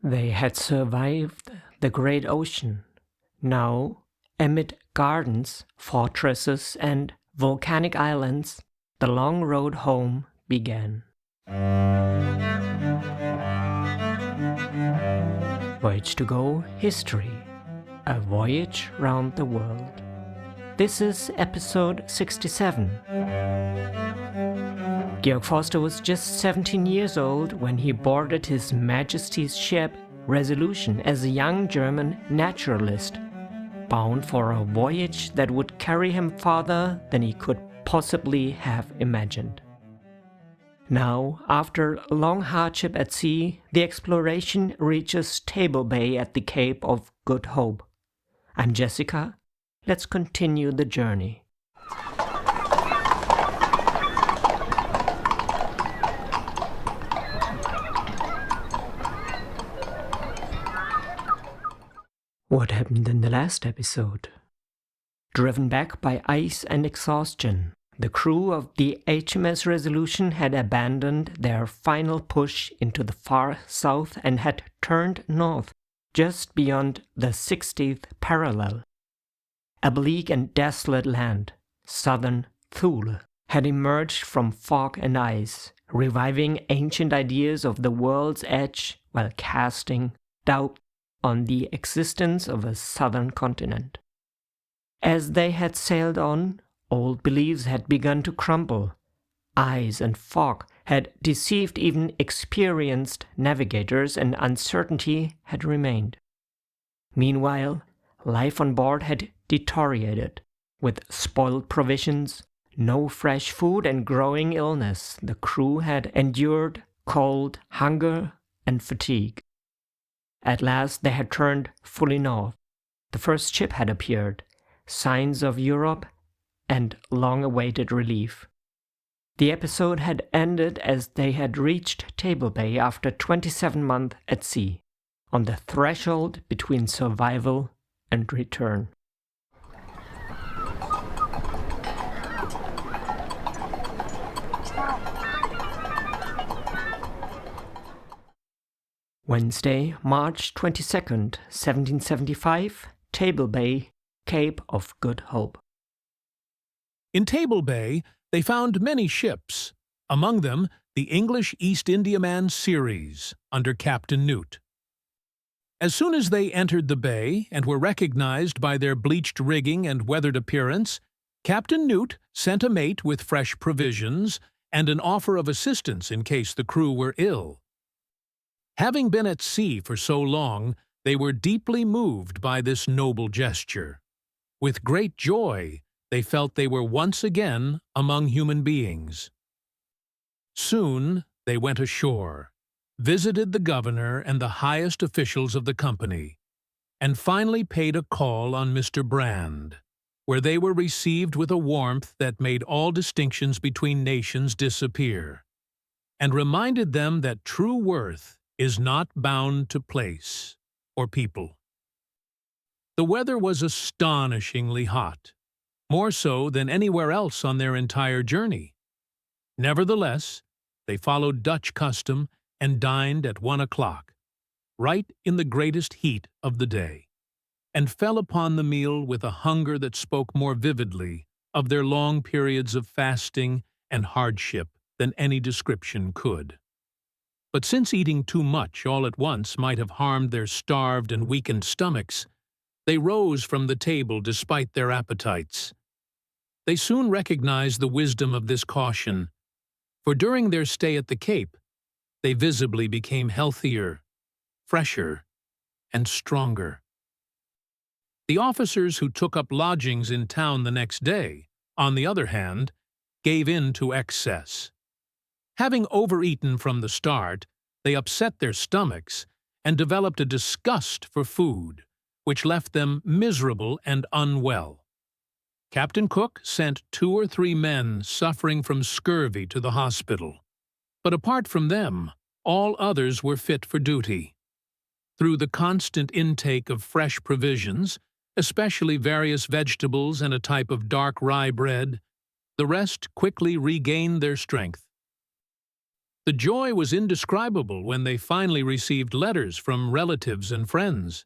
They had survived the great ocean. Now, amid gardens, fortresses, and volcanic islands, the long road home began. Voyage to Go History, a voyage round the world. This is episode 67. Georg Forster was just 17 years old when he boarded His Majesty's ship Resolution as a young German naturalist, bound for a voyage that would carry him farther than he could possibly have imagined. Now, after long hardship at sea, the exploration reaches Table Bay at the Cape of Good Hope. I'm Jessica. Let's continue the journey. What happened in the last episode? Driven back by ice and exhaustion, the crew of the HMS Resolution had abandoned their final push into the far south and had turned north, just beyond the 60th parallel. A bleak and desolate land, southern Thule, had emerged from fog and ice, reviving ancient ideas of the world's edge while casting doubt on the existence of a southern continent. As they had sailed on, old beliefs had begun to crumble. Ice and fog had deceived even experienced navigators, and uncertainty had remained. Meanwhile, life on board had deteriorated. With spoiled provisions, no fresh food, and growing illness, the crew had endured cold, hunger, and fatigue. At last they had turned fully north. The first ship had appeared, signs of Europe and long-awaited relief. The episode had ended as they had reached Table Bay after 27 months at sea, on the threshold between survival and return. Wednesday, March 22nd, 1775, Table Bay, Cape of Good Hope. In Table Bay, they found many ships, among them the English East Indiaman series under Captain Newt. As soon as they entered the bay and were recognized by their bleached rigging and weathered appearance, Captain Newt sent a mate with fresh provisions and an offer of assistance in case the crew were ill. Having been at sea for so long, they were deeply moved by this noble gesture. With great joy, they felt they were once again among human beings. Soon they went ashore, visited the governor and the highest officials of the company, and finally paid a call on Mr. Brand, where they were received with a warmth that made all distinctions between nations disappear, and reminded them that true worth is not bound to place or people. The weather was astonishingly hot, more so than anywhere else on their entire journey. Nevertheless, they followed Dutch custom and dined at 1 o'clock, right in the greatest heat of the day, and fell upon the meal with a hunger that spoke more vividly of their long periods of fasting and hardship than any description could. But since eating too much all at once might have harmed their starved and weakened stomachs, they rose from the table despite their appetites. They soon recognized the wisdom of this caution, for during their stay at the Cape, they visibly became healthier, fresher, and stronger. The officers who took up lodgings in town the next day, on the other hand, gave in to excess. Having overeaten from the start, they upset their stomachs and developed a disgust for food, which left them miserable and unwell. Captain Cook sent 2 or 3 men suffering from scurvy to the hospital, but apart from them, all others were fit for duty. Through the constant intake of fresh provisions, especially various vegetables and a type of dark rye bread, the rest quickly regained their strength. The joy was indescribable when they finally received letters from relatives and friends.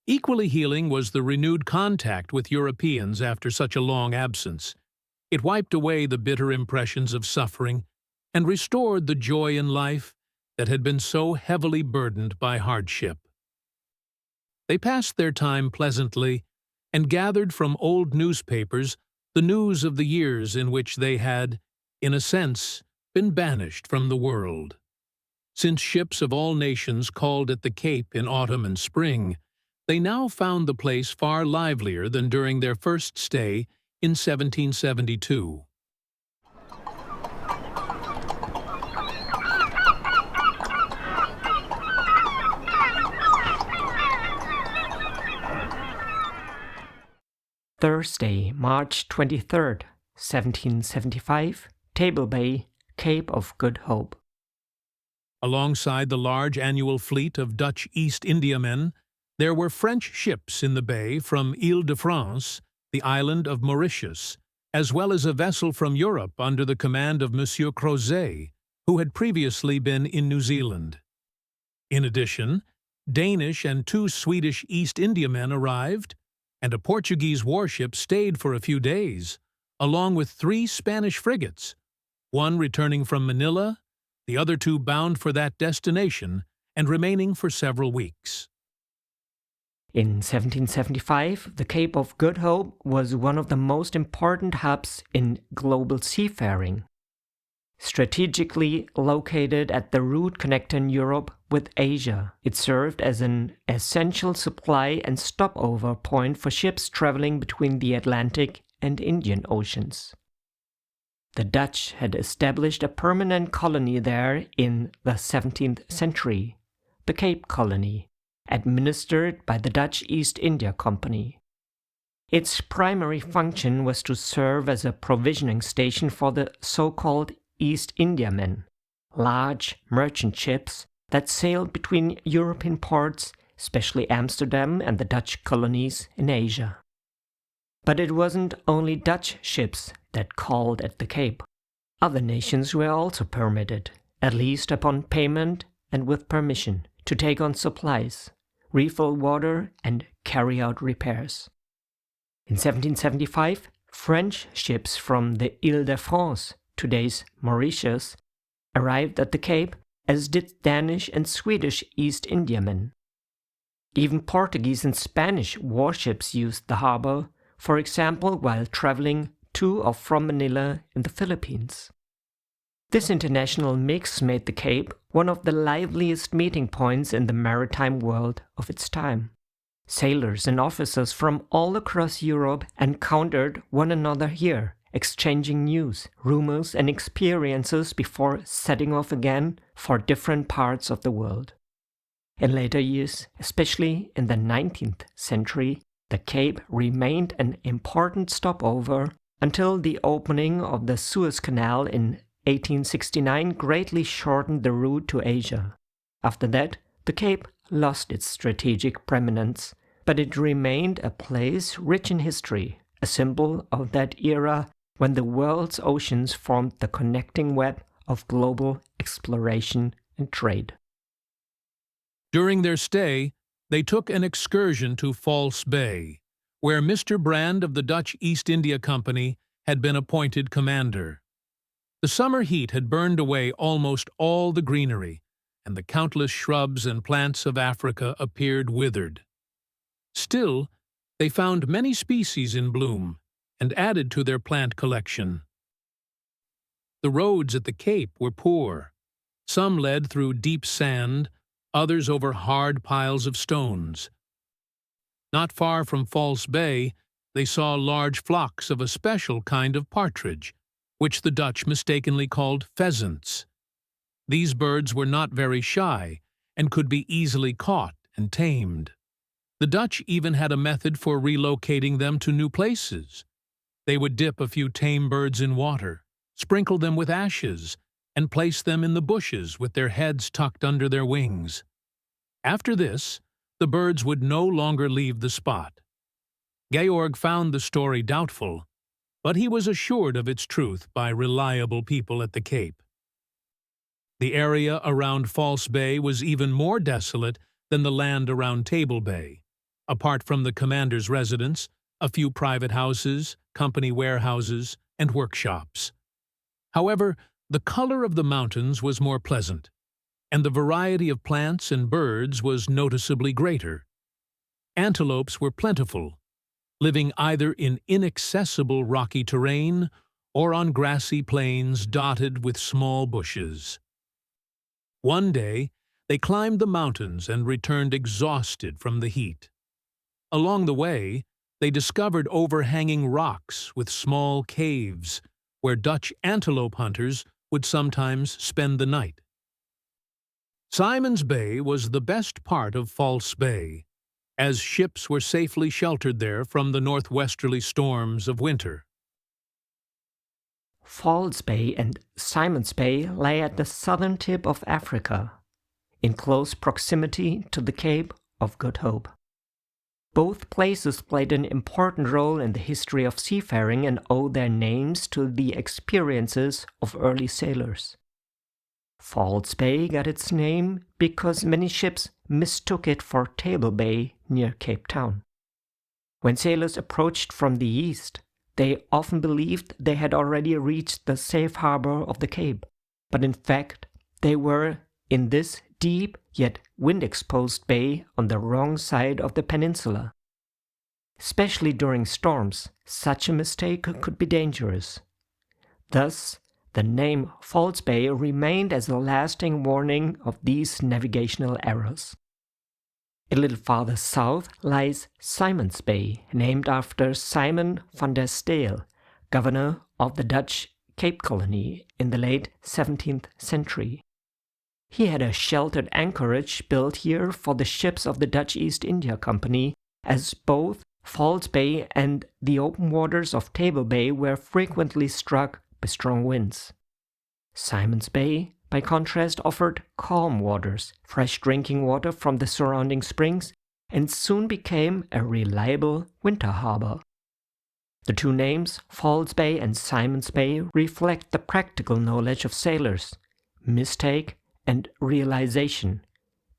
Equally healing was the renewed contact with Europeans after such a long absence. It wiped away the bitter impressions of suffering and restored the joy in life that had been so heavily burdened by hardship. They passed their time pleasantly and gathered from old newspapers the news of the years in which they had, in a sense, been banished from the world. Since ships of all nations called at the Cape in autumn and spring, they now found the place far livelier than during their first stay in 1772. Thursday, March 23rd, 1775, Table Bay, Cape of Good Hope. Alongside the large annual fleet of Dutch East Indiamen, there were French ships in the bay from Ile-de-France, the island of Mauritius, as well as a vessel from Europe under the command of Monsieur Crozet, who had previously been in New Zealand. In addition, Danish and 2 Swedish East Indiamen arrived, and a Portuguese warship stayed for a few days, along with 3 Spanish frigates, one returning from Manila, the other 2 bound for that destination and remaining for several weeks. In 1775, the Cape of Good Hope was one of the most important hubs in global seafaring. Strategically located at the route connecting Europe with Asia, it served as an essential supply and stopover point for ships traveling between the Atlantic and Indian Oceans. The Dutch had established a permanent colony there in the 17th century, the Cape Colony, administered by the Dutch East India Company. Its primary function was to serve as a provisioning station for the so-called East Indiamen, large merchant ships that sailed between European ports, especially Amsterdam and the Dutch colonies in Asia. But it wasn't only Dutch ships that called at the Cape. Other nations were also permitted, at least upon payment and with permission, to take on supplies, refill water, and carry out repairs. In 1775, French ships from the Ile-de-France, today's Mauritius, arrived at the Cape, as did Danish and Swedish East Indiamen. Even Portuguese and Spanish warships used the harbor, for example while traveling to or from Manila in the Philippines. This international mix made the Cape one of the liveliest meeting points in the maritime world of its time. Sailors and officers from all across Europe encountered one another here, exchanging news, rumors, and experiences before setting off again for different parts of the world. In later years, especially in the 19th century, the Cape remained an important stopover until the opening of the Suez Canal in 1869 greatly shortened the route to Asia. After that, the Cape lost its strategic preeminence, but it remained a place rich in history, a symbol of that era when the world's oceans formed the connecting web of global exploration and trade. During their stay, they took an excursion to False Bay, where Mr. Brand of the Dutch East India Company had been appointed commander. The summer heat had burned away almost all the greenery, and the countless shrubs and plants of Africa appeared withered. Still, they found many species in bloom, and added to their plant collection. The roads at the Cape were poor. Some led through deep sand, others over hard piles of stones. Not far from False Bay, they saw large flocks of a special kind of partridge, which the Dutch mistakenly called pheasants. These birds were not very shy and could be easily caught and tamed. The Dutch even had a method for relocating them to new places. They would dip a few tame birds in water, sprinkle them with ashes, and place them in the bushes with their heads tucked under their wings. After this, the birds would no longer leave the spot. Georg found the story doubtful, but he was assured of its truth by reliable people at the Cape. The area around False Bay was even more desolate than the land around Table Bay. Apart from the commander's residence, a few private houses, company warehouses, and workshops. However, the color of the mountains was more pleasant, and the variety of plants and birds was noticeably greater. Antelopes were plentiful, living either in inaccessible rocky terrain or on grassy plains dotted with small bushes. One day, they climbed the mountains and returned exhausted from the heat. Along the way, they discovered overhanging rocks with small caves where Dutch antelope hunters would sometimes spend the night. Simon's Bay was the best part of False Bay, as ships were safely sheltered there from the northwesterly storms of winter. False Bay and Simon's Bay lay at the southern tip of Africa, in close proximity to the Cape of Good Hope. Both places played an important role in the history of seafaring and owe their names to the experiences of early sailors. False Bay got its name because many ships mistook it for Table Bay near Cape Town. When sailors approached from the east, they often believed they had already reached the safe harbor of the Cape, but in fact they were in this deep yet wind-exposed bay on the wrong side of the peninsula. Especially during storms, such a mistake could be dangerous. Thus, the name False Bay remained as a lasting warning of these navigational errors. A little farther south lies Simon's Bay, named after Simon van der Steel, governor of the Dutch Cape Colony in the late 17th century. He had a sheltered anchorage built here for the ships of the Dutch East India Company, as both False Bay and the open waters of Table Bay were frequently struck by strong winds. Simon's Bay, by contrast, offered calm waters, fresh drinking water from the surrounding springs, and soon became a reliable winter harbor. The two names, False Bay and Simon's Bay, reflect the practical knowledge of sailors, mistake and realization,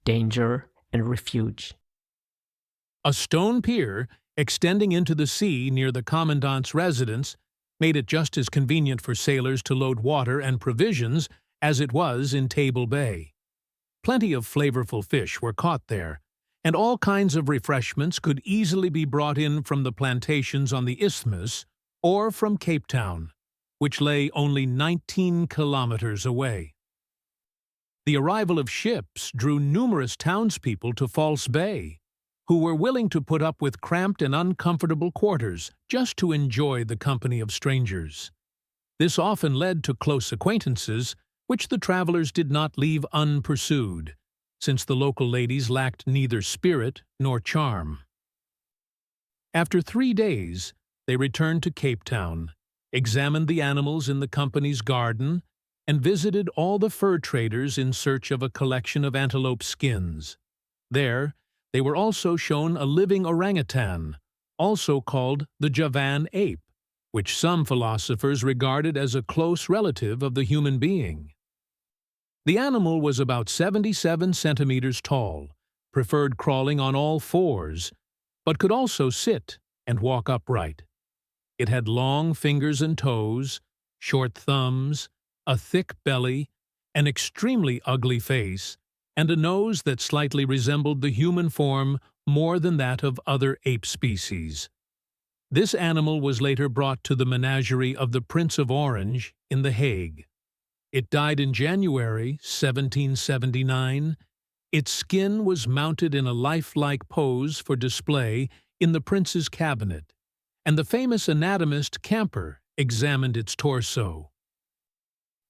danger and refuge. A stone pier extending into the sea near the commandant's residence made it just as convenient for sailors to load water and provisions as it was in Table Bay. Plenty of flavorful fish were caught there, and all kinds of refreshments could easily be brought in from the plantations on the isthmus or from Cape Town, which lay only 19 kilometers away. The arrival of ships drew numerous townspeople to False Bay, who were willing to put up with cramped and uncomfortable quarters just to enjoy the company of strangers. This often led to close acquaintances, which the travelers did not leave unpursued, since the local ladies lacked neither spirit nor charm. After 3 days, they returned to Cape Town, examined the animals in the company's garden, and visited all the fur traders in search of a collection of antelope skins. There, they were also shown a living orangutan, also called the Javan ape, which some philosophers regarded as a close relative of the human being. The animal was about 77 centimeters tall, preferred crawling on all fours, but could also sit and walk upright. It had long fingers and toes, short thumbs, a thick belly, an extremely ugly face, and a nose that slightly resembled the human form more than that of other ape species. This animal was later brought to the menagerie of the Prince of Orange in The Hague. It died in January 1779. Its skin was mounted in a lifelike pose for display in the prince's cabinet, and the famous anatomist Camper examined its torso.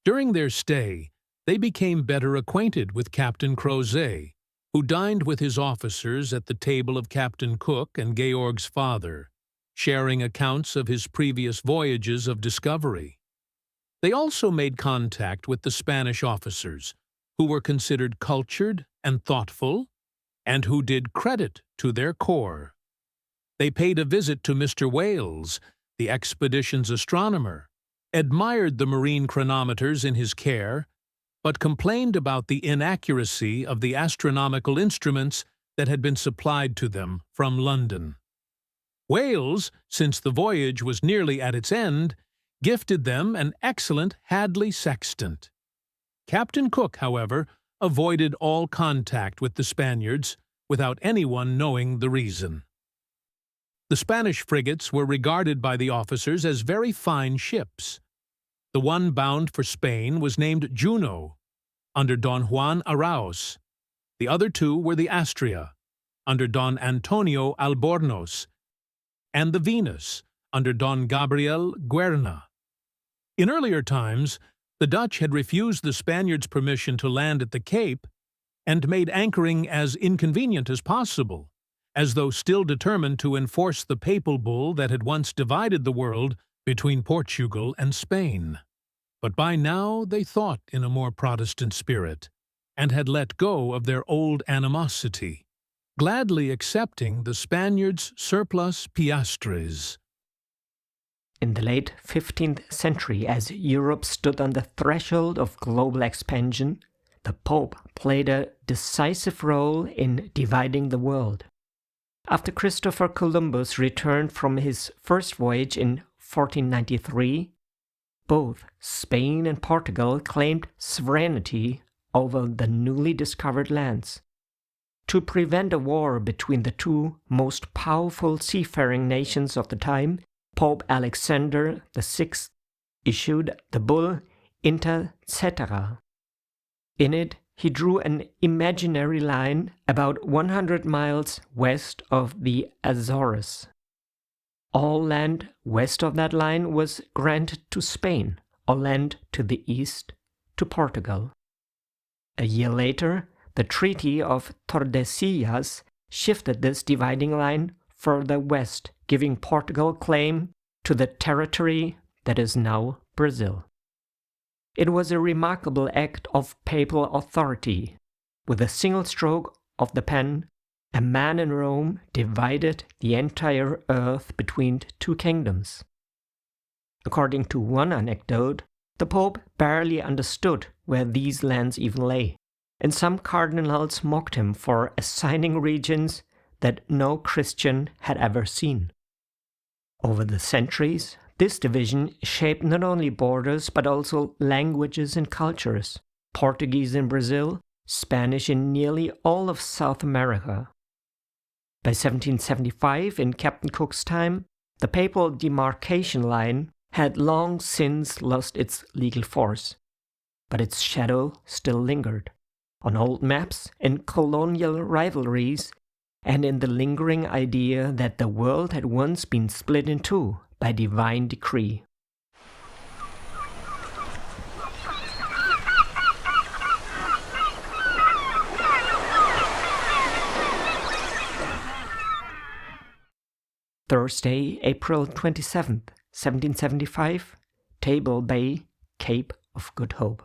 During their stay, they became better acquainted with Captain Crozet, who dined with his officers at the table of Captain Cook and Georg's father, sharing accounts of his previous voyages of discovery. They also made contact with the Spanish officers, who were considered cultured and thoughtful, and who did credit to their corps. They paid a visit to Mr. Wales, the expedition's astronomer, admired the marine chronometers in his care, but complained about the inaccuracy of the astronomical instruments that had been supplied to them from London. Wales, since the voyage was nearly at its end, gifted them an excellent Hadley sextant. Captain Cook, however, avoided all contact with the Spaniards without anyone knowing the reason. The Spanish frigates were regarded by the officers as very fine ships. The one bound for Spain was named Juno, under Don Juan Arauz. The other two were the Astria, under Don Antonio Albornoz, and the Venus, under Don Gabriel Guerna. In earlier times, the Dutch had refused the Spaniards permission to land at the Cape and made anchoring as inconvenient as possible, as though still determined to enforce the papal bull that had once divided the world between Portugal and Spain. But by now they thought in a more Protestant spirit, and had let go of their old animosity, gladly accepting the Spaniards' surplus piastres. In the late 15th century, as Europe stood on the threshold of global expansion, the Pope played a decisive role in dividing the world. After Christopher Columbus returned from his first voyage in 1493, both Spain and Portugal claimed sovereignty over the newly discovered lands. To prevent a war between the two most powerful seafaring nations of the time, Pope Alexander VI issued the bull Inter Caetera. In it, he drew an imaginary line about 100 miles west of the Azores. All land west of that line was granted to Spain, or land to the east to Portugal. A year later, the Treaty of Tordesillas shifted this dividing line further west, giving Portugal claim to the territory that is now Brazil. It was a remarkable act of papal authority. With a single stroke of the pen, a man in Rome divided the entire earth between two kingdoms. According to one anecdote, the Pope barely understood where these lands even lay, and some cardinals mocked him for assigning regions that no Christian had ever seen. Over the centuries, this division shaped not only borders but also languages and cultures: Portuguese in Brazil, Spanish in nearly all of South America. By 1775, in Captain Cook's time, the papal demarcation line had long since lost its legal force, but its shadow still lingered on old maps, in colonial rivalries, and in the lingering idea that the world had once been split in two by divine decree. Thursday, April 27th, 1775, Table Bay, Cape of Good Hope.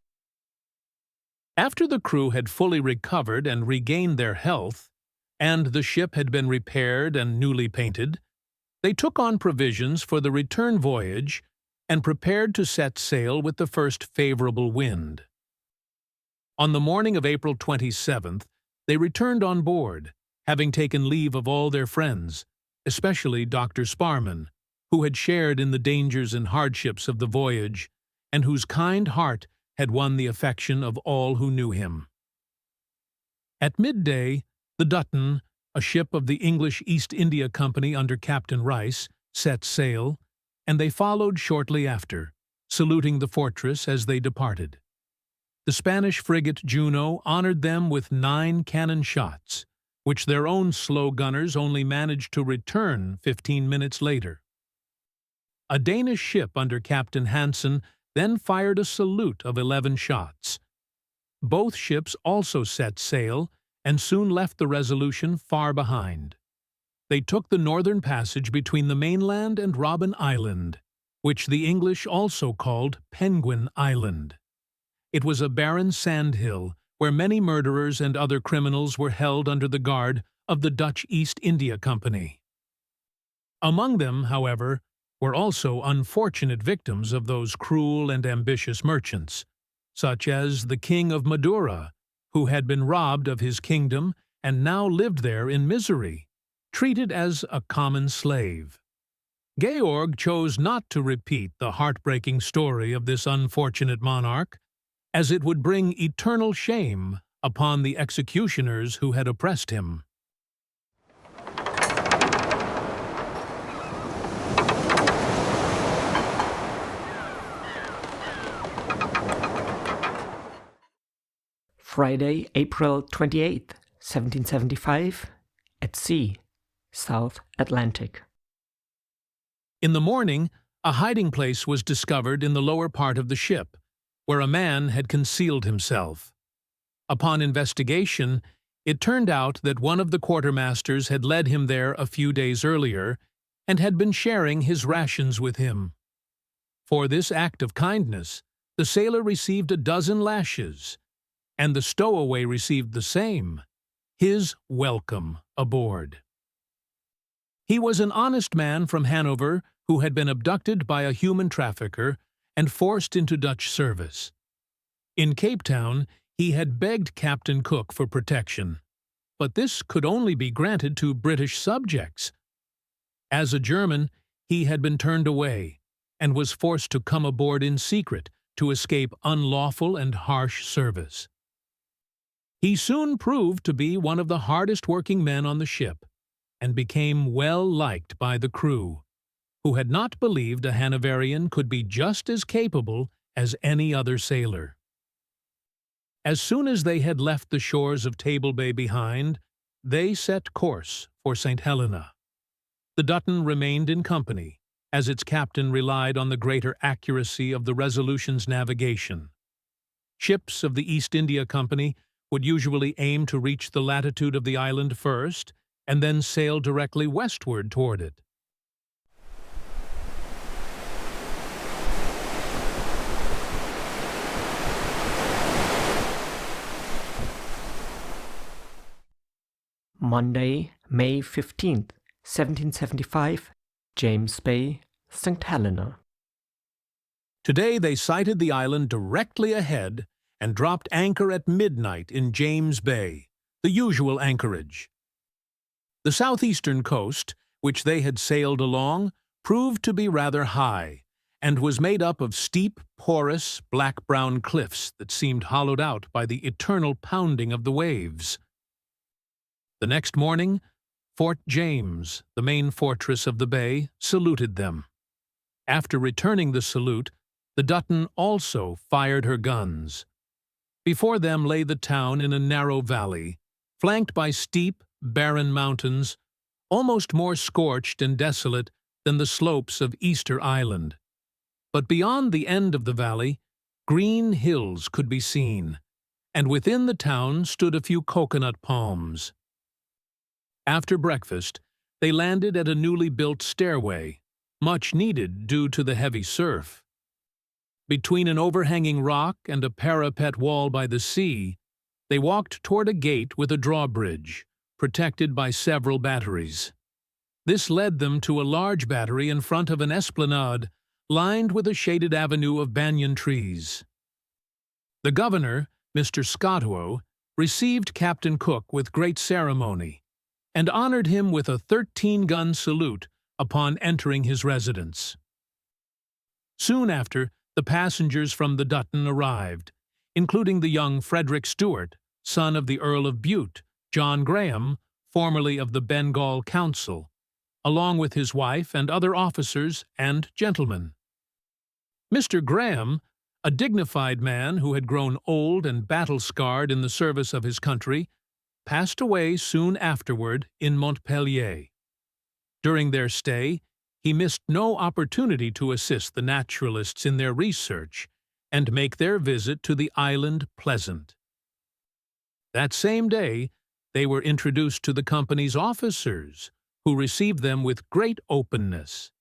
After the crew had fully recovered and regained their health, and the ship had been repaired and newly painted, they took on provisions for the return voyage and prepared to set sail with the first favorable wind. On the morning of April 27th, they returned on board, having taken leave of all their friends, especially Dr. Sparman, who had shared in the dangers and hardships of the voyage, and whose kind heart had won the affection of all who knew him. At midday, the Dutton, a ship of the English East India Company under Captain Rice, set sail, and they followed shortly after, saluting the fortress as they departed. The Spanish frigate Juno honored them with 9 cannon shots, which their own slow gunners only managed to return 15 minutes later. A Danish ship under Captain Hansen then fired a salute of 11 shots. Both ships also set sail and soon left the Resolution far behind. They took the northern passage between the mainland and Robben Island, which the English also called Penguin Island. It was a barren sandhill where many murderers and other criminals were held under the guard of the Dutch East India Company. Among them, however, were also unfortunate victims of those cruel and ambitious merchants, such as the king of Madura, who had been robbed of his kingdom and now lived there in misery, treated as a common slave. Georg chose not to repeat the heartbreaking story of this unfortunate monarch, as it would bring eternal shame upon the executioners who had oppressed him. Friday, April 28th, 1775, at sea, South Atlantic. In the morning, a hiding place was discovered in the lower part of the ship, where a man had concealed himself. Upon investigation, it turned out that one of the quartermasters had led him there a few days earlier and had been sharing his rations with him. For this act of kindness, the sailor received 12 lashes, and the stowaway received the same, his welcome aboard. He was an honest man from Hanover who had been abducted by a human trafficker and forced into Dutch service. In Cape Town, he had begged Captain Cook for protection, but this could only be granted to British subjects. As a German, he had been turned away and was forced to come aboard in secret to escape unlawful and harsh service. He soon proved to be one of the hardest-working men on the ship and became well liked by the crew, who had not believed a Hanoverian could be just as capable as any other sailor. As soon as they had left the shores of Table Bay behind, they set course for St. Helena. The Dutton remained in company, as its captain relied on the greater accuracy of the Resolution's navigation. Ships of the East India Company would usually aim to reach the latitude of the island first, and then sail directly westward toward it. Monday, May 15th, 1775, James Bay, St. Helena. Today they sighted the island directly ahead and dropped anchor at midnight in James Bay, the usual anchorage. The southeastern coast, which they had sailed along, proved to be rather high, and was made up of steep, porous, black-brown cliffs that seemed hollowed out by the eternal pounding of the waves. The next morning, Fort James, the main fortress of the bay, saluted them. After returning the salute, the Dutton also fired her guns. Before them lay the town in a narrow valley, flanked by steep, barren mountains, almost more scorched and desolate than the slopes of Easter Island. But beyond the end of the valley, green hills could be seen, and within the town stood a few coconut palms. After breakfast, they landed at a newly built stairway, much needed due to the heavy surf. Between an overhanging rock and a parapet wall by the sea, they walked toward a gate with a drawbridge, protected by several batteries. This led them to a large battery in front of an esplanade lined with a shaded avenue of banyan trees. The governor, Mr. Scotto, received Captain Cook with great ceremony and honored him with a 13-gun salute upon entering his residence. Soon after, the passengers from the Dutton arrived, including the young Frederick Stewart, son of the Earl of Bute, John Graham, formerly of the Bengal Council, along with his wife and other officers and gentlemen. Mr. Graham, a dignified man who had grown old and battle-scarred in the service of his country, passed away soon afterward in Montpellier. During their stay, he missed no opportunity to assist the naturalists in their research and make their visit to the island pleasant. That same day, they were introduced to the company's officers, who received them with great openness.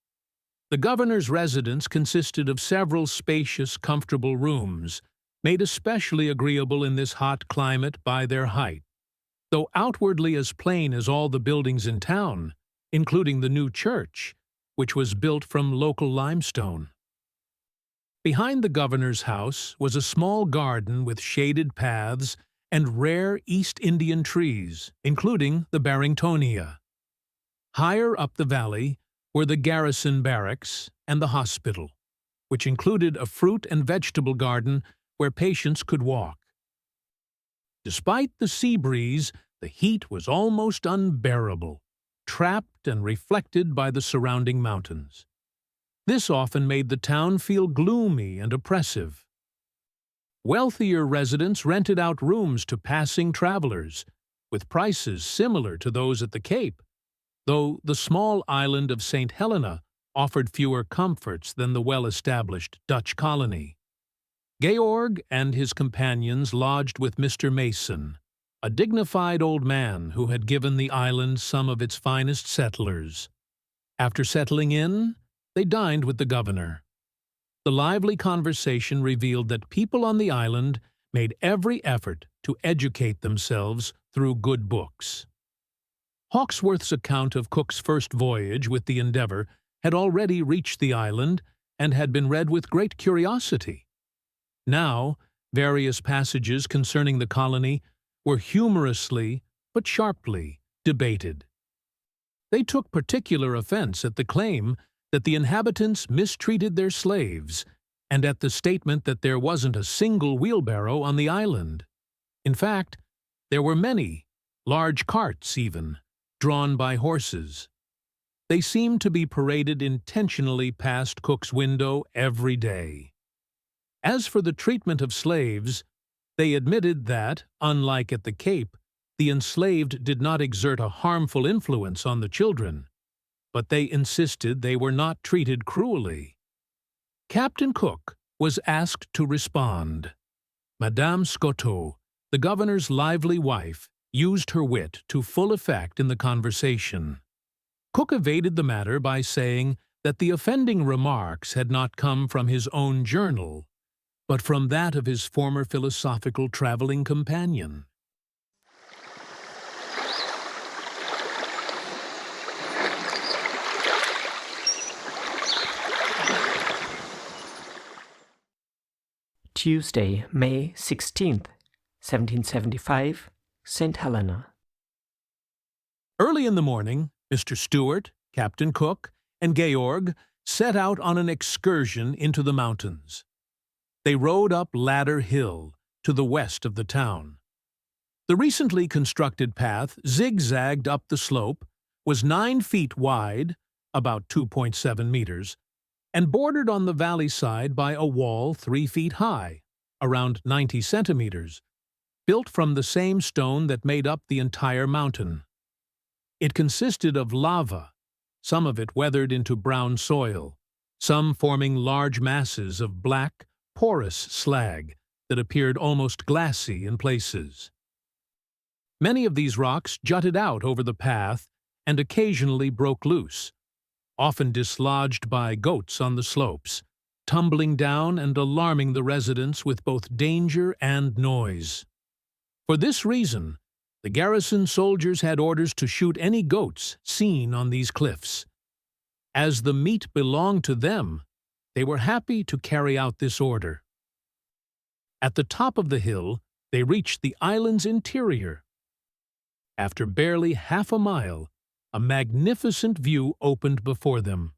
The governor's residence consisted of several spacious, comfortable rooms, made especially agreeable in this hot climate by their height, though outwardly as plain as all the buildings in town, including the new church, which was built from local limestone. Behind the governor's house was a small garden with shaded paths and rare East Indian trees, including the Barringtonia. Higher up the valley were the garrison barracks and the hospital, which included a fruit and vegetable garden where patients could walk. Despite the sea breeze, the heat was almost unbearable, trapped and reflected by the surrounding mountains. This often made the town feel gloomy and oppressive. Wealthier residents rented out rooms to passing travelers, with prices similar to those at the Cape, though the small island of St. Helena offered fewer comforts than the well-established Dutch colony. Georg and his companions lodged with Mr. Mason, a dignified old man who had given the island some of its finest settlers. After settling in, they dined with the governor. The lively conversation revealed that people on the island made every effort to educate themselves through good books. Hawkesworth's account of Cook's first voyage with the Endeavour had already reached the island and had been read with great curiosity. Now, various passages concerning the colony were humorously but sharply debated. They took particular offense at the claim that the inhabitants mistreated their slaves and at the statement that there wasn't a single wheelbarrow on the island. In fact, there were many, large carts even, drawn by horses. They seemed to be paraded intentionally past Cook's window every day. As for the treatment of slaves, they admitted that, unlike at the Cape, the enslaved did not exert a harmful influence on the children, but they insisted they were not treated cruelly. Captain Cook was asked to respond. Madame Scotto, the governor's lively wife, used her wit to full effect in the conversation. Cook evaded the matter by saying that the offending remarks had not come from his own journal, but from that of his former philosophical traveling companion. Tuesday, May 16th, 1775, St. Helena. Early in the morning, Mr. Stewart, Captain Cook, and Georg set out on an excursion into the mountains. They rode up Ladder Hill to the west of the town. The recently constructed path zigzagged up the slope, was 9 feet wide, about 2.7 meters, and bordered on the valley side by a wall 3 feet high, around 90 centimeters, built from the same stone that made up the entire mountain. It consisted of lava, some of it weathered into brown soil, some forming large masses of black, porous slag that appeared almost glassy in places. Many of these rocks jutted out over the path and occasionally broke loose, often dislodged by goats on the slopes, tumbling down and alarming the residents with both danger and noise. For this reason, the garrison soldiers had orders to shoot any goats seen on these cliffs. As the meat belonged to them, they were happy to carry out this order. At the top of the hill, they reached the island's interior. After barely half a mile, a magnificent view opened before them.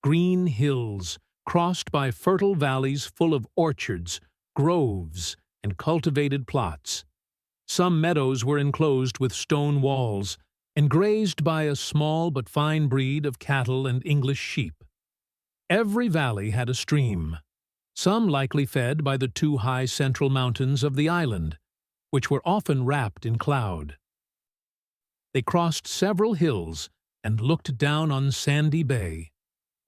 Green hills, crossed by fertile valleys full of orchards, groves, and cultivated plots. Some meadows were enclosed with stone walls and grazed by a small but fine breed of cattle and English sheep. Every valley had a stream, some likely fed by the 2 high central mountains of the island, which were often wrapped in cloud. They crossed several hills and looked down on Sandy Bay,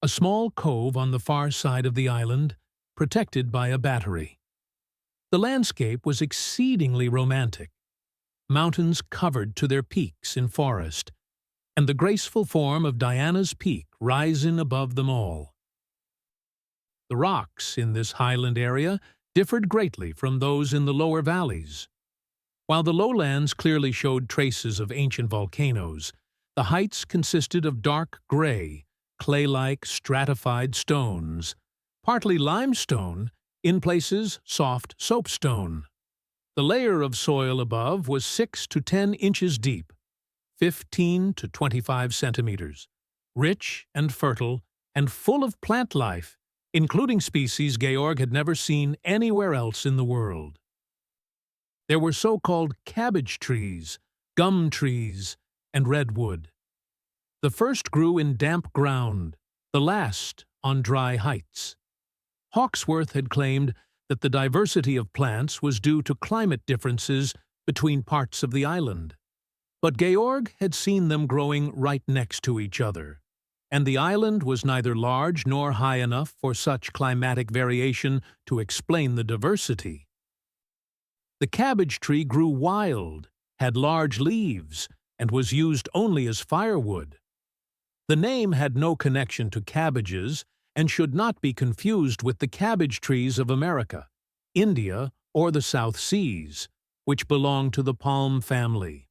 a small cove on the far side of the island, protected by a battery. The landscape was exceedingly romantic, mountains covered to their peaks in forest, and the graceful form of Diana's Peak rising above them all. The rocks in this highland area differed greatly from those in the lower valleys. While the lowlands clearly showed traces of ancient volcanoes, the heights consisted of dark gray, clay-like stratified stones, partly limestone, in places soft soapstone. The layer of soil above was 6 to 10 inches deep, 15 to 25 centimeters, rich and fertile and full of plant life, including species Georg had never seen anywhere else in the world. There were so-called cabbage trees, gum trees, and redwood. The first grew in damp ground, the last on dry heights. Hawkesworth had claimed that the diversity of plants was due to climate differences between parts of the island. But Georg had seen them growing right next to each other, and the island was neither large nor high enough for such climatic variation to explain the diversity. The cabbage tree grew wild, had large leaves, and was used only as firewood. The name had no connection to cabbages and should not be confused with the cabbage trees of America, India, or the South Seas, which belong to the palm family.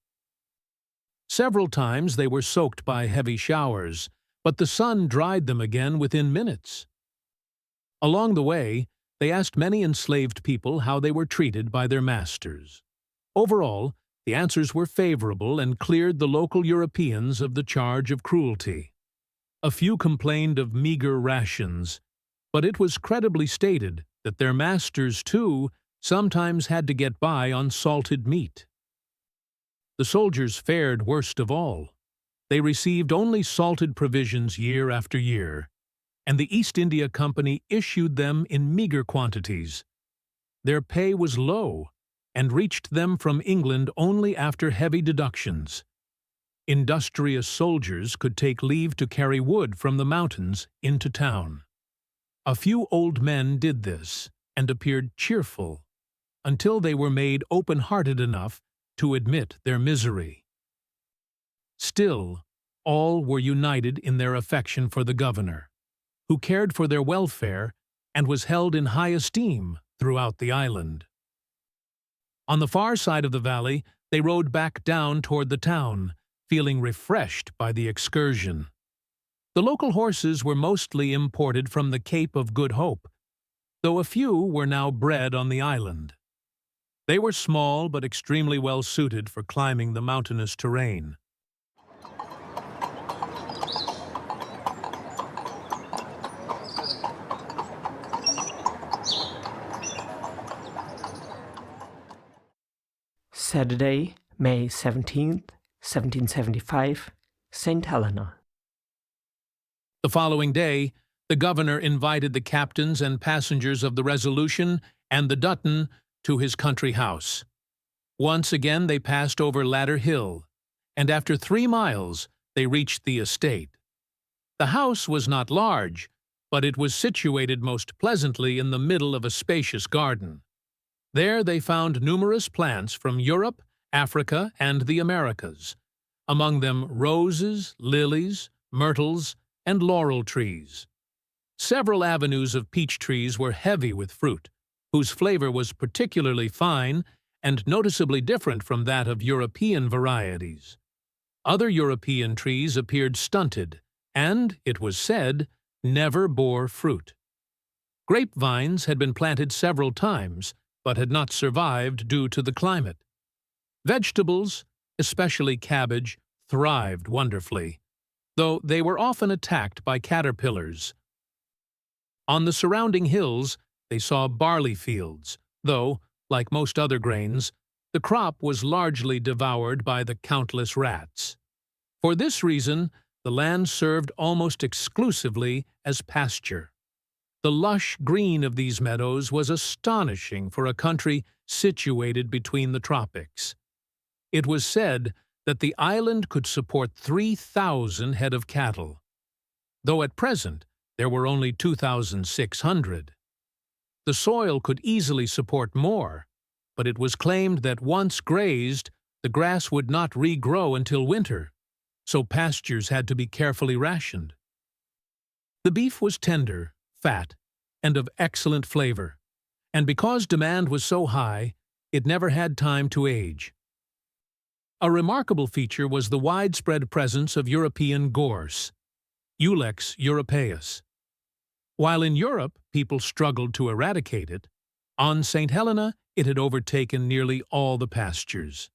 Several times they were soaked by heavy showers, but the sun dried them again within minutes. Along the way, they asked many enslaved people how they were treated by their masters. Overall, the answers were favorable and cleared the local Europeans of the charge of cruelty. A few complained of meager rations, but it was credibly stated that their masters, too, sometimes had to get by on salted meat. The soldiers fared worst of all. They received only salted provisions year after year, and the East India Company issued them in meager quantities. Their pay was low and reached them from England only after heavy deductions. Industrious soldiers could take leave to carry wood from the mountains into town. A few old men did this and appeared cheerful until they were made open-hearted enough to admit their misery. Still, all were united in their affection for the governor, who cared for their welfare and was held in high esteem throughout the island. On the far side of the valley, they rode back down toward the town, feeling refreshed by the excursion. The local horses were mostly imported from the Cape of Good Hope, though a few were now bred on the island. They were small but extremely well suited for climbing the mountainous terrain. Saturday, May 17th, 1775, St. Helena. The following day, the governor invited the captains and passengers of the Resolution and the Dutton to his country house. Once again they passed over Ladder Hill, and after 3 miles they reached the estate. The house was not large, but it was situated most pleasantly in the middle of a spacious garden. There they found numerous plants from Europe, Africa, and the Americas, among them roses, lilies, myrtles, and laurel trees. Several avenues of peach trees were heavy with fruit, whose flavor was particularly fine and noticeably different from that of European varieties. Other European trees appeared stunted and, it was said, never bore fruit. Grapevines had been planted several times, but had not survived due to the climate. Vegetables, especially cabbage, thrived wonderfully, though they were often attacked by caterpillars. On the surrounding hills, they saw barley fields, though, like most other grains, the crop was largely devoured by the countless rats. For this reason, the land served almost exclusively as pasture. The lush green of these meadows was astonishing for a country situated between the tropics. It was said that the island could support 3,000 head of cattle, though at present there were only 2,600. The soil could easily support more, but it was claimed that once grazed, the grass would not regrow until winter, so pastures had to be carefully rationed. The beef was tender, fat, and of excellent flavor, and because demand was so high, it never had time to age. A remarkable feature was the widespread presence of European gorse, Ulex europaeus. While in Europe people struggled to eradicate it, on St. Helena it had overtaken nearly all the pastures.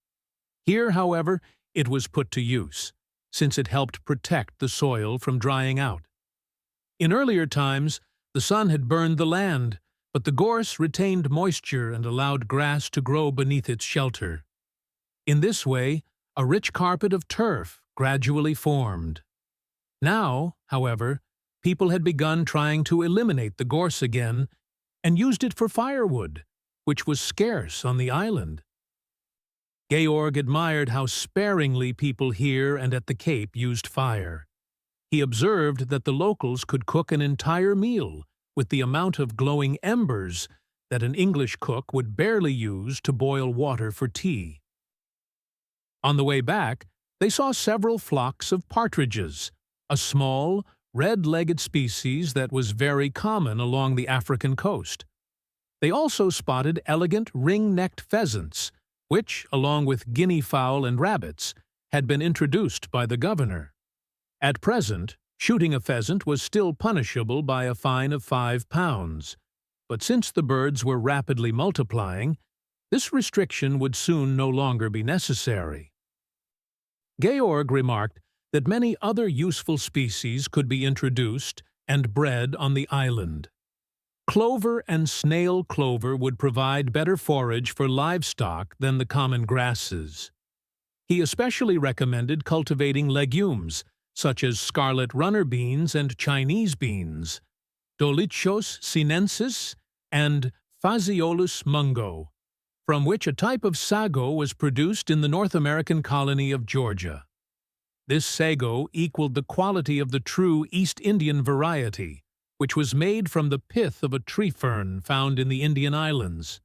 Here, however, it was put to use, since it helped protect the soil from drying out. In earlier times, the sun had burned the land, but the gorse retained moisture and allowed grass to grow beneath its shelter. In this way, a rich carpet of turf gradually formed. Now, however, people had begun trying to eliminate the gorse again and used it for firewood, which was scarce on the island. Georg admired how sparingly people here and at the Cape used fire. He observed that the locals could cook an entire meal with the amount of glowing embers that an English cook would barely use to boil water for tea. On the way back, they saw several flocks of partridges, a small, red-legged species that was very common along the African coast. They also spotted elegant ring-necked pheasants, which, along with guinea fowl and rabbits, had been introduced by the governor. At present, shooting a pheasant was still punishable by a fine of £5, but since the birds were rapidly multiplying, this restriction would soon no longer be necessary. Georg remarked that many other useful species could be introduced and bred on the island. Clover and snail clover would provide better forage for livestock than the common grasses. He especially recommended cultivating legumes, such as scarlet runner beans and Chinese beans, Dolichos sinensis and Phaseolus mungo, from which a type of sago was produced in the North American colony of Georgia. This sago equaled the quality of the true East Indian variety, which was made from the pith of a tree fern found in the Indian Islands.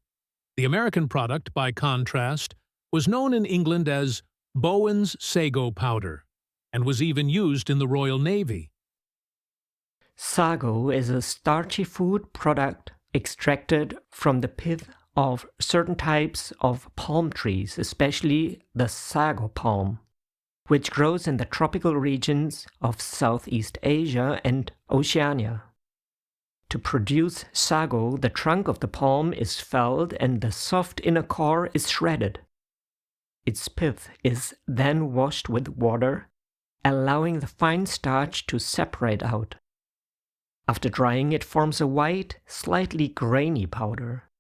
The American product, by contrast, was known in England as Bowen's sago powder, and was even used in the Royal Navy. Sago is a starchy food product extracted from the pith of certain types of palm trees, especially the sago palm, which grows in the tropical regions of Southeast Asia and Oceania. To produce sago, the trunk of the palm is felled and the soft inner core is shredded. Its pith is then washed with water, allowing the fine starch to separate out. After drying, it forms a white, slightly grainy powder.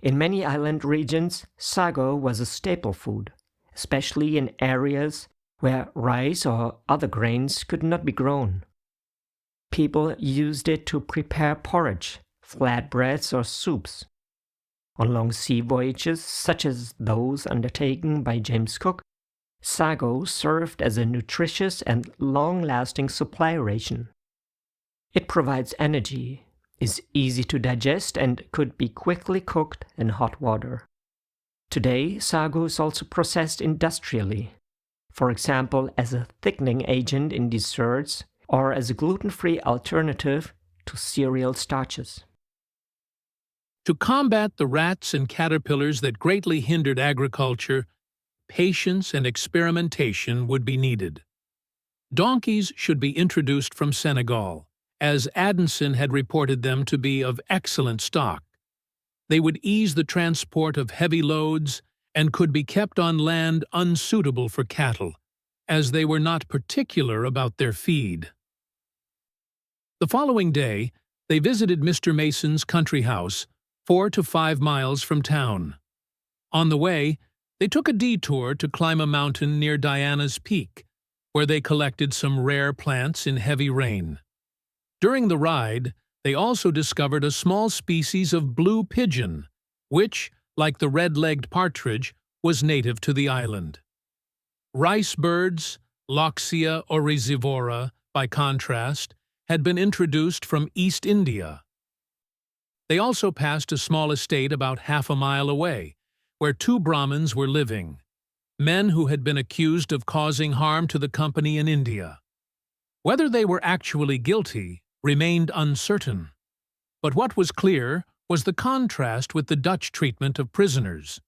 In many island regions, sago was a staple food, especially in areas where rice or other grains could not be grown. People used it to prepare porridge, flatbreads, or soups. On long sea voyages, such as those undertaken by James Cook, sago served as a nutritious and long-lasting supply ration. It provides energy, is easy to digest, and could be quickly cooked in hot water. Today, sago is also processed industrially, for example as a thickening agent in desserts or as a gluten-free alternative to cereal starches. To combat the rats and caterpillars that greatly hindered agriculture, patience and experimentation would be needed. Donkeys should be introduced from Senegal, as Addison had reported them to be of excellent stock. They would ease the transport of heavy loads and could be kept on land unsuitable for cattle, as they were not particular about their feed. The following day, they visited Mr. Mason's country house, 4 to 5 miles from town. On the way, they took a detour to climb a mountain near Diana's Peak, where they collected some rare plants in heavy rain. During the ride, they also discovered a small species of blue pigeon, which, like the red-legged partridge, was native to the island. Rice birds, Loxia oryzivora, by contrast, had been introduced from East India. They also passed a small estate about half a mile away, where 2 Brahmins were living, men who had been accused of causing harm to the company in India. Whether they were actually guilty remained uncertain, but what was clear was the contrast with the Dutch treatment of prisoners.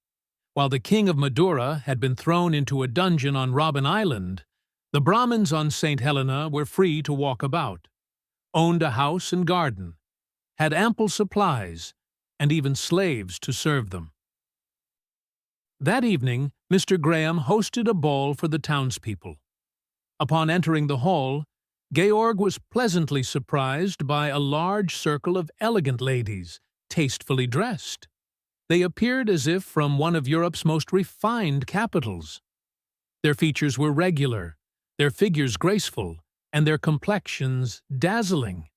While the king of Madura had been thrown into a dungeon on Robben Island, the Brahmins on St. Helena were free to walk about. owned a house and garden, had ample supplies, and even slaves to serve them. That evening, Mr. Graham hosted a ball for the townspeople. Upon entering the hall, Georg was pleasantly surprised by a large circle of elegant ladies, tastefully dressed. They appeared as if from one of Europe's most refined capitals. Their features were regular, their figures graceful, and their complexions dazzling.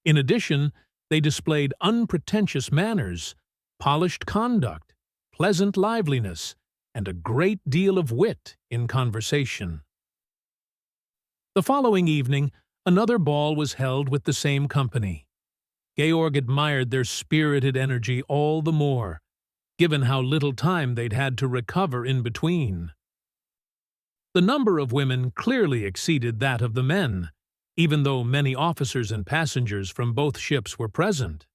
In addition, they displayed unpretentious manners, polished conduct, pleasant liveliness, and a great deal of wit in conversation. The following evening, another ball was held with the same company. Georg admired their spirited energy all the more, given how little time they'd had to recover in between. The number of women clearly exceeded that of the men, even though many officers and passengers from both ships were present.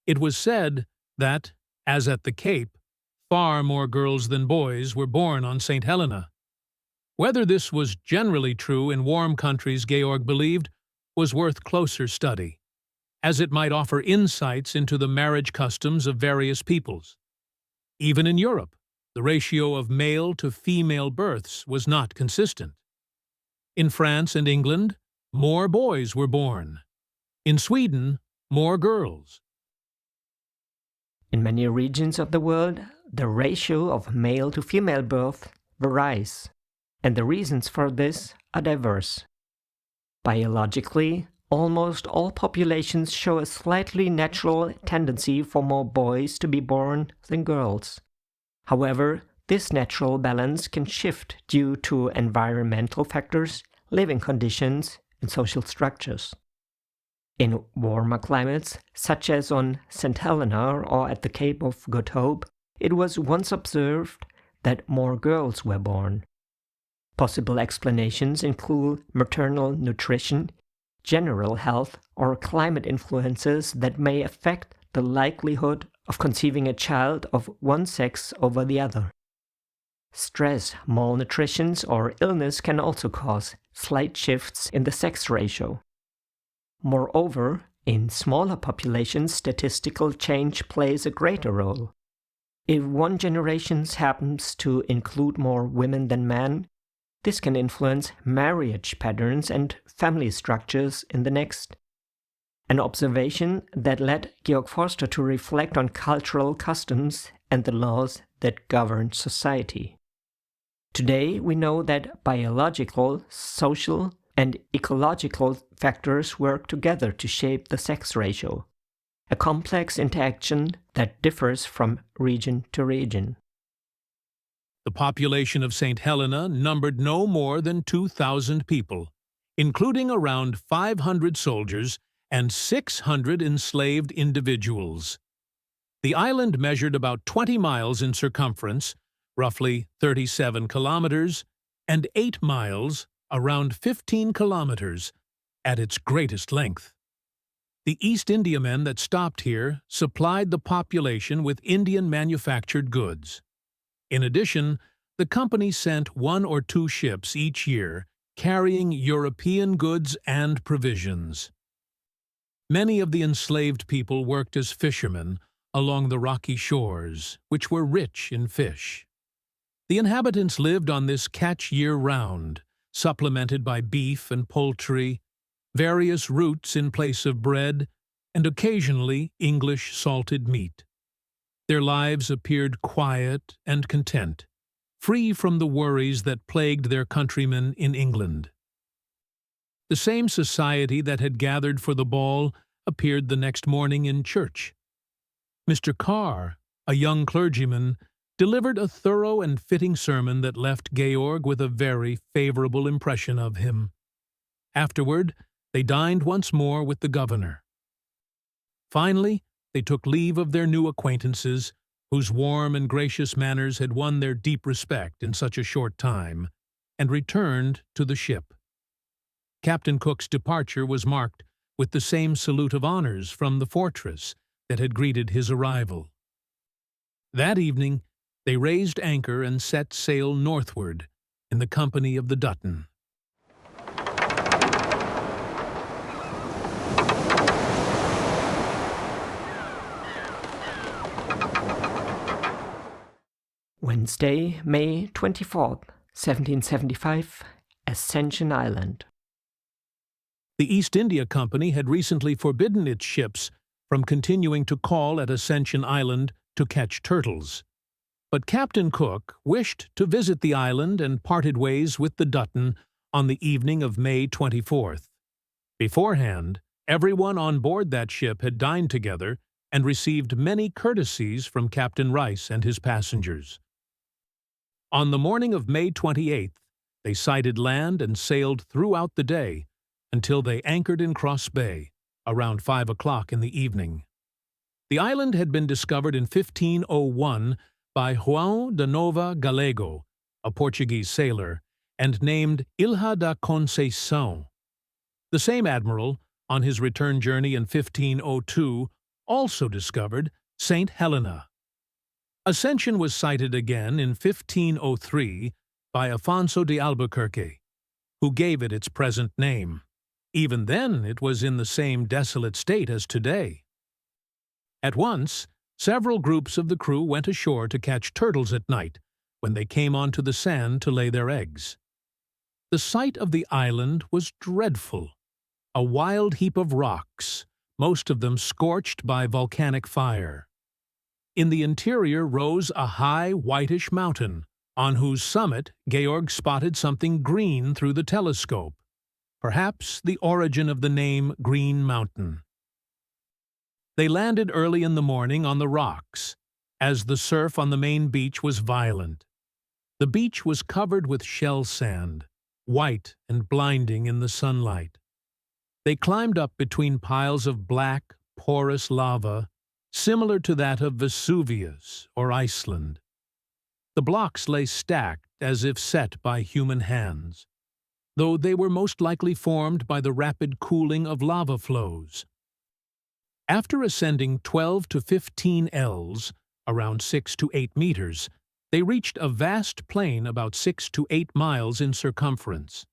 It was said that, as at the Cape, far more girls than boys were born on St. Helena. Whether this was generally true in warm countries, Georg believed, was worth closer study, as it might offer insights into the marriage customs of various peoples. Even in Europe, the ratio of male to female births was not consistent. In France and England, more boys were born. In Sweden, more girls. In many regions of the world, the ratio of male to female birth varies, and the reasons for this are diverse. Biologically, almost all populations show a slightly natural tendency for more boys to be born than girls. However, this natural balance can shift due to environmental factors, living conditions, and social structures. In warmer climates, such as on St. Helena or at the Cape of Good Hope, it was once observed that more girls were born. Possible explanations include maternal nutrition, general health, or climate influences that may affect the likelihood of conceiving a child of one sex over the other. Stress, malnutrition, or illness can also cause slight shifts in the sex ratio. Moreover, in smaller populations, statistical change plays a greater role. If one generation happens to include more women than men, this can influence marriage patterns and family structures in the next. An observation that led Georg Forster to reflect on cultural customs and the laws that govern society. Today, we know that biological, social, and ecological factors work together to shape the sex ratio, a complex interaction that differs from region to region. The population of St. Helena numbered no more than 2,000 people, including around 500 soldiers and 600 enslaved individuals. The island measured about 20 miles in circumference, roughly 37 kilometers, and 8 miles, around 15 kilometers, at its greatest length. The East Indiamen that stopped here supplied the population with Indian-manufactured goods. In addition, the company sent 1 or 2 ships each year carrying European goods and provisions. Many of the enslaved people worked as fishermen along the rocky shores, which were rich in fish. The inhabitants lived on this catch year-round, supplemented by beef and poultry, various roots in place of bread, and occasionally English salted meat. Their lives appeared quiet and content, free from the worries that plagued their countrymen in England. The same society that had gathered for the ball appeared the next morning in church. Mr. Carr, a young clergyman, delivered a thorough and fitting sermon that left Georg with a very favorable impression of him. Afterward, they dined once more with the governor. Finally, they took leave of their new acquaintances, whose warm and gracious manners had won their deep respect in such a short time, and returned to the ship. Captain Cook's departure was marked with the same salute of honors from the fortress that had greeted his arrival. That evening, they raised anchor and set sail northward in the company of the Dutton. Wednesday, May 24th, 1775, Ascension Island. The East India Company had recently forbidden its ships from continuing to call at Ascension Island to catch turtles. But Captain Cook wished to visit the island and parted ways with the Dutton on the evening of May 24th. Beforehand, everyone on board that ship had dined together and received many courtesies from Captain Rice and his passengers. On the morning of May 28th, they sighted land and sailed throughout the day until they anchored in Cross Bay, around 5 o'clock in the evening. The island had been discovered in 1501 by João de Nova Galego, a Portuguese sailor, and named Ilha da Conceição. The same admiral, on his return journey in 1502, also discovered St. Helena. Ascension was sighted again in 1503 by Afonso de Albuquerque, who gave it its present name. Even then it was in the same desolate state as today. At once, several groups of the crew went ashore to catch turtles at night when they came onto the sand to lay their eggs. The sight of the island was dreadful. A wild heap of rocks, most of them scorched by volcanic fire. In the interior rose a high, whitish mountain, on whose summit Georg spotted something green through the telescope, perhaps the origin of the name Green Mountain. They landed early in the morning on the rocks, as the surf on the main beach was violent. The beach was covered with shell sand, white and blinding in the sunlight. They climbed up between piles of black, porous lava, similar to that of Vesuvius or Iceland. The blocks lay stacked as if set by human hands, though they were most likely formed by the rapid cooling of lava flows. After ascending 12 to 15 ells, around 6 to 8 meters, they reached a vast plain about 6 to 8 miles in circumference.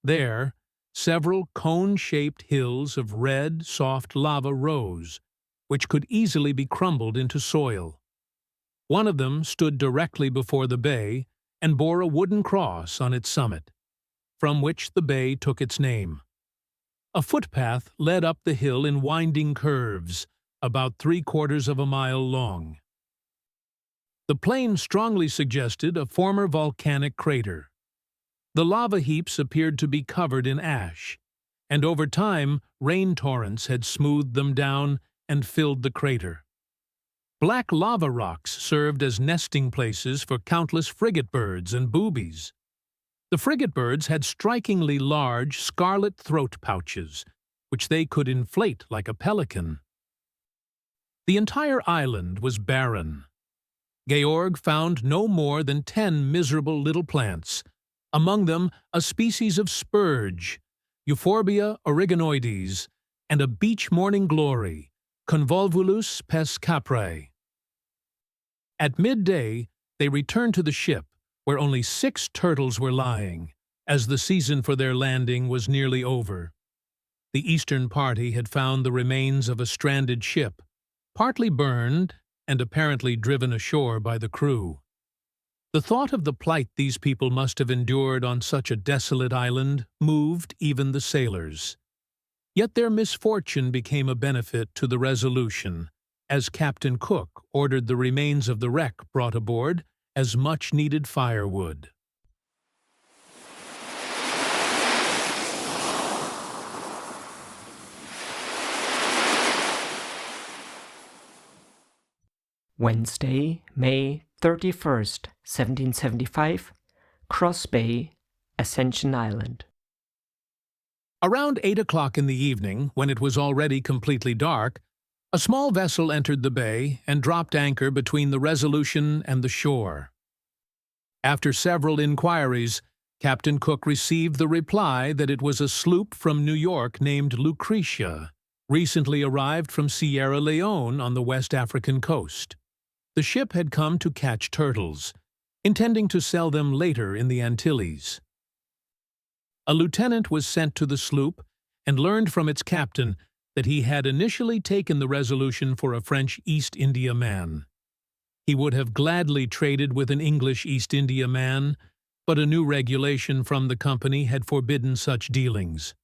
There, several cone-shaped hills of red, soft lava rose, which could easily be crumbled into soil. One of them stood directly before the bay and bore a wooden cross on its summit, from which the bay took its name. A footpath led up the hill in winding curves, about 3/4 of a mile long. The plain strongly suggested a former volcanic crater. The lava heaps appeared to be covered in ash, and over time rain torrents had smoothed them down and filled the crater. Black lava rocks served as nesting places for countless frigate birds and boobies. The frigate birds had strikingly large scarlet throat pouches, which they could inflate like a pelican. The entire island was barren. Georg found no more than 10 miserable little plants, among them a species of spurge, Euphorbia origanoides, and a beach morning glory, Convolvulus pes caprae. At midday, they returned to the ship, where only 6 turtles were lying, as the season for their landing was nearly over. The eastern party had found the remains of a stranded ship, partly burned and apparently driven ashore by the crew. The thought of the plight these people must have endured on such a desolate island moved even the sailors. Yet their misfortune became a benefit to the Resolution, as Captain Cook ordered the remains of the wreck brought aboard as much-needed firewood. Wednesday, May 31st, 1775, Cross Bay, Ascension Island. Around 8 o'clock in the evening, when it was already completely dark, a small vessel entered the bay and dropped anchor between the Resolution and the shore. After several inquiries, Captain Cook received the reply that it was a sloop from New York named Lucretia, recently arrived from Sierra Leone on the West African coast. The ship had come to catch turtles, intending to sell them later in the Antilles. A lieutenant was sent to the sloop and learned from its captain that he had initially taken the Resolution for a French East India man. He would have gladly traded with an English East Indiaman, but a new regulation from the company had forbidden such dealings.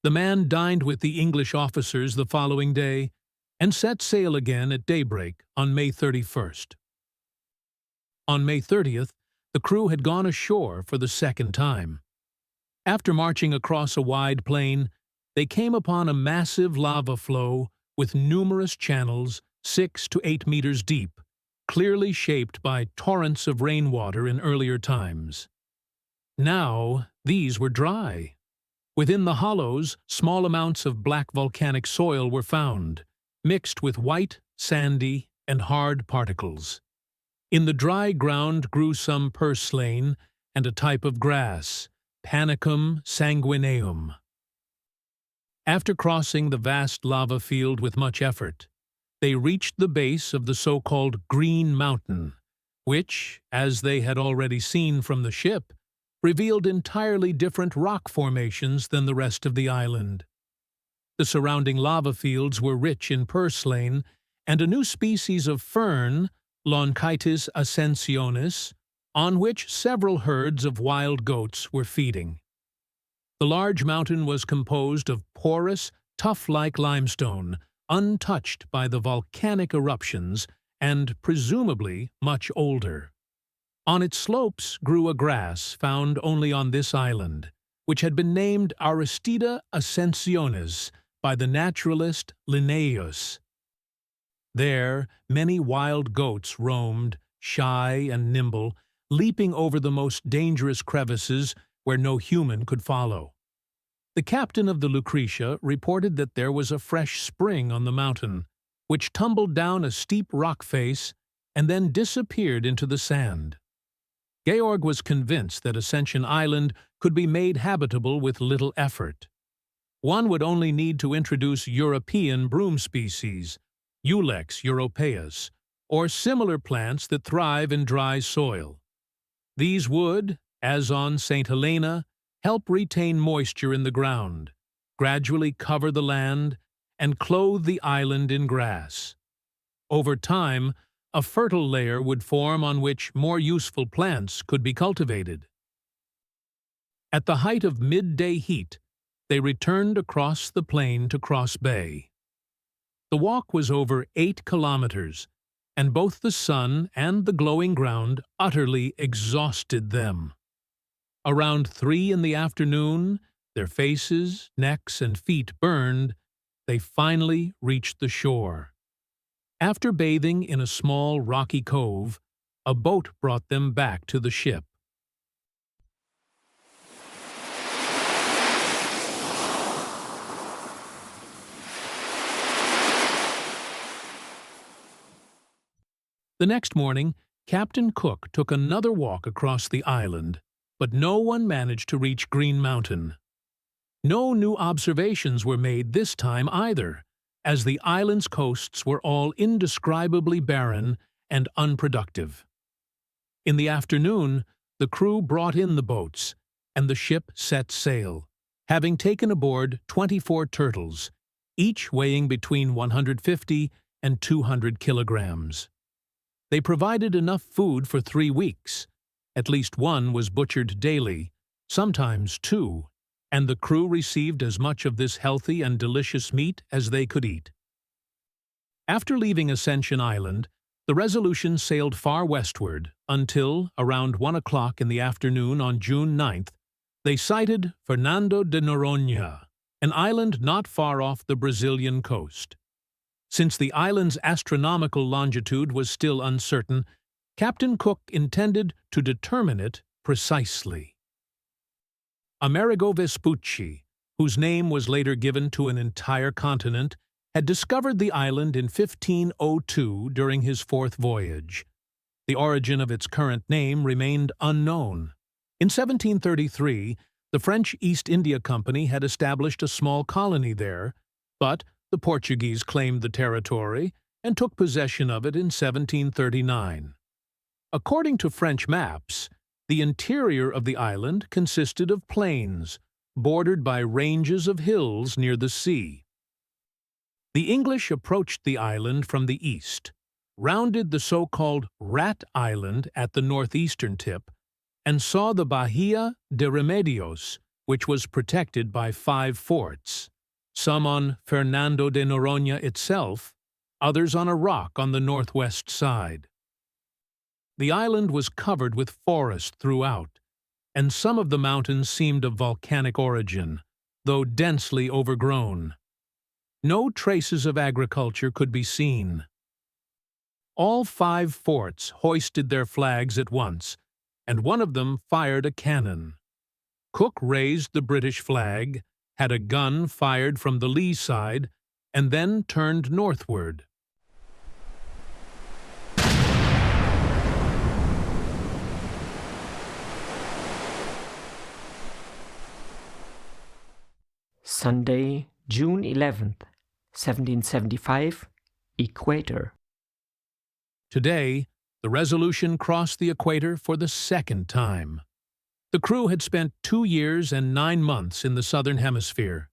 The man dined with the English officers the following day and set sail again at daybreak on May 31st. On May 30th, the crew had gone ashore for the second time. After marching across a wide plain, they came upon a massive lava flow with numerous channels 6 to 8 meters deep, clearly shaped by torrents of rainwater in earlier times. Now, these were dry. Within the hollows, small amounts of black volcanic soil were found, mixed with white, sandy, and hard particles. In the dry ground grew some purslane and a type of grass, Panicum sanguineum. After crossing the vast lava field with much effort, they reached the base of the so-called Green Mountain, which, as they had already seen from the ship, revealed entirely different rock formations than the rest of the island. The surrounding lava fields were rich in purslane, and a new species of fern, Lonchitis ascensionis, on which several herds of wild goats were feeding. The large mountain was composed of porous, tuff-like limestone, untouched by the volcanic eruptions and presumably much older. On its slopes grew a grass found only on this island, which had been named Aristida ascensionis by the naturalist Linnaeus. There, many wild goats roamed, shy and nimble, leaping over the most dangerous crevices where no human could follow. The captain of the Lucretia reported that there was a fresh spring on the mountain, which tumbled down a steep rock face and then disappeared into the sand. Georg was convinced that Ascension Island could be made habitable with little effort. One would only need to introduce European broom species, Ulex europaeus, or similar plants that thrive in dry soil. These would, as on St. Helena, help retain moisture in the ground, gradually cover the land, and clothe the island in grass. Over time, a fertile layer would form on which more useful plants could be cultivated. At the height of midday heat, they returned across the plain to Cross Bay. The walk was over 8 kilometers, and both the sun and the glowing ground utterly exhausted them. Around 3 in the afternoon, their faces, necks, and feet burned, they finally reached the shore. After bathing in a small rocky cove, a boat brought them back to the ship. The next morning, Captain Cook took another walk across the island, but no one managed to reach Green Mountain. No new observations were made this time either, as the island's coasts were all indescribably barren and unproductive. In the afternoon, the crew brought in the boats, and the ship set sail, having taken aboard 24 turtles, each weighing between 150 and 200 kilograms. They provided enough food for 3 weeks. At least one was butchered daily, sometimes 2, and the crew received as much of this healthy and delicious meat as they could eat. After leaving Ascension Island, the Resolution sailed far westward until, around 1 o'clock in the afternoon on June 9th, they sighted Fernando de Noronha, an island not far off the Brazilian coast. Since the island's astronomical longitude was still uncertain, Captain Cook intended to determine it precisely. Amerigo Vespucci, whose name was later given to an entire continent, had discovered the island in 1502 during his 4th voyage. The origin of its current name remained unknown. In 1733, the French East India Company had established a small colony there, but the Portuguese claimed the territory and took possession of it in 1739. According to French maps, the interior of the island consisted of plains, bordered by ranges of hills near the sea. The English approached the island from the east, rounded the so-called Rat Island at the northeastern tip and saw the Bahia de Remedios, which was protected by 5 forts, some on Fernando de Noronha itself, others on a rock on the northwest side. The island was covered with forest throughout, and some of the mountains seemed of volcanic origin, though densely overgrown. No traces of agriculture could be seen. All 5 forts hoisted their flags at once, and one of them fired a cannon. Cook raised the British flag, had a gun fired from the lee side, and then turned northward. Sunday, June 11th, 1775, Equator. Today, the Resolution crossed the equator for the 2nd time. The crew had spent 2 years and 9 months in the southern hemisphere.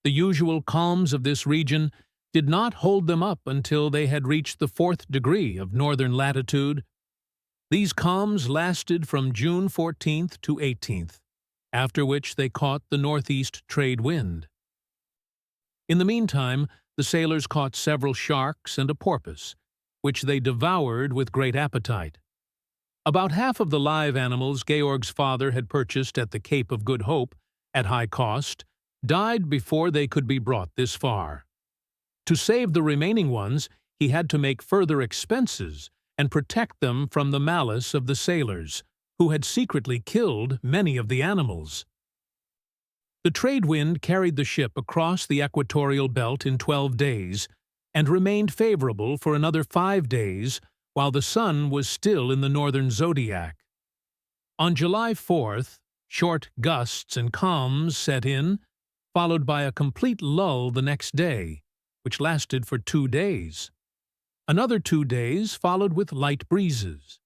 The usual calms of this region did not hold them up until they had reached the 4th degree of northern latitude. These calms lasted from June 14th to 18th, after which they caught the northeast trade wind. In the meantime, the sailors caught several sharks and a porpoise, which they devoured with great appetite. About half of the live animals Georg's father had purchased at the Cape of Good Hope, at high cost, died before they could be brought this far. To save the remaining ones, he had to make further expenses and protect them from the malice of the sailors, who had secretly killed many of the animals. The trade wind carried the ship across the equatorial belt in 12 days, and remained favorable for another 5 days while the sun was still in the northern zodiac. On July 4th, short gusts and calms set in, followed by a complete lull the next day, which lasted for 2 days. Another 2 days followed with light breezes.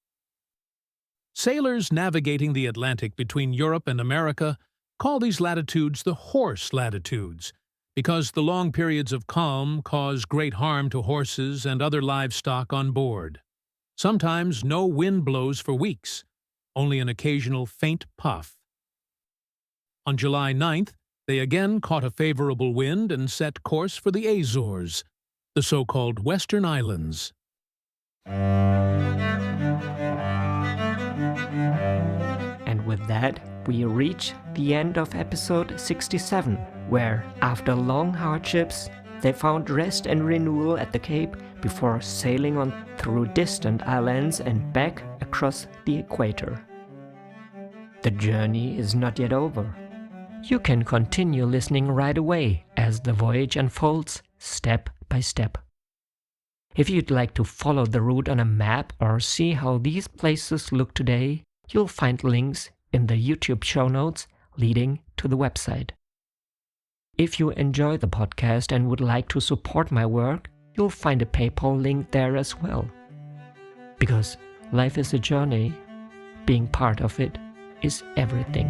Sailors navigating the Atlantic between Europe and America call these latitudes the horse latitudes, because the long periods of calm cause great harm to horses and other livestock on board. Sometimes no wind blows for weeks, only an occasional faint puff. On July 9th, they again caught a favorable wind and set course for the Azores, the so-called Western Islands. And with that, we reach the end of episode 67, where, after long hardships, they found rest and renewal at the Cape before sailing on through distant islands and back across the equator. The journey is not yet over. You can continue listening right away as the voyage unfolds step by step. If you'd like to follow the route on a map or see how these places look today, you'll find links in the YouTube show notes leading to the website. If you enjoy the podcast and would like to support my work, you'll find a PayPal link there as well. Because life is a journey, being part of it is everything.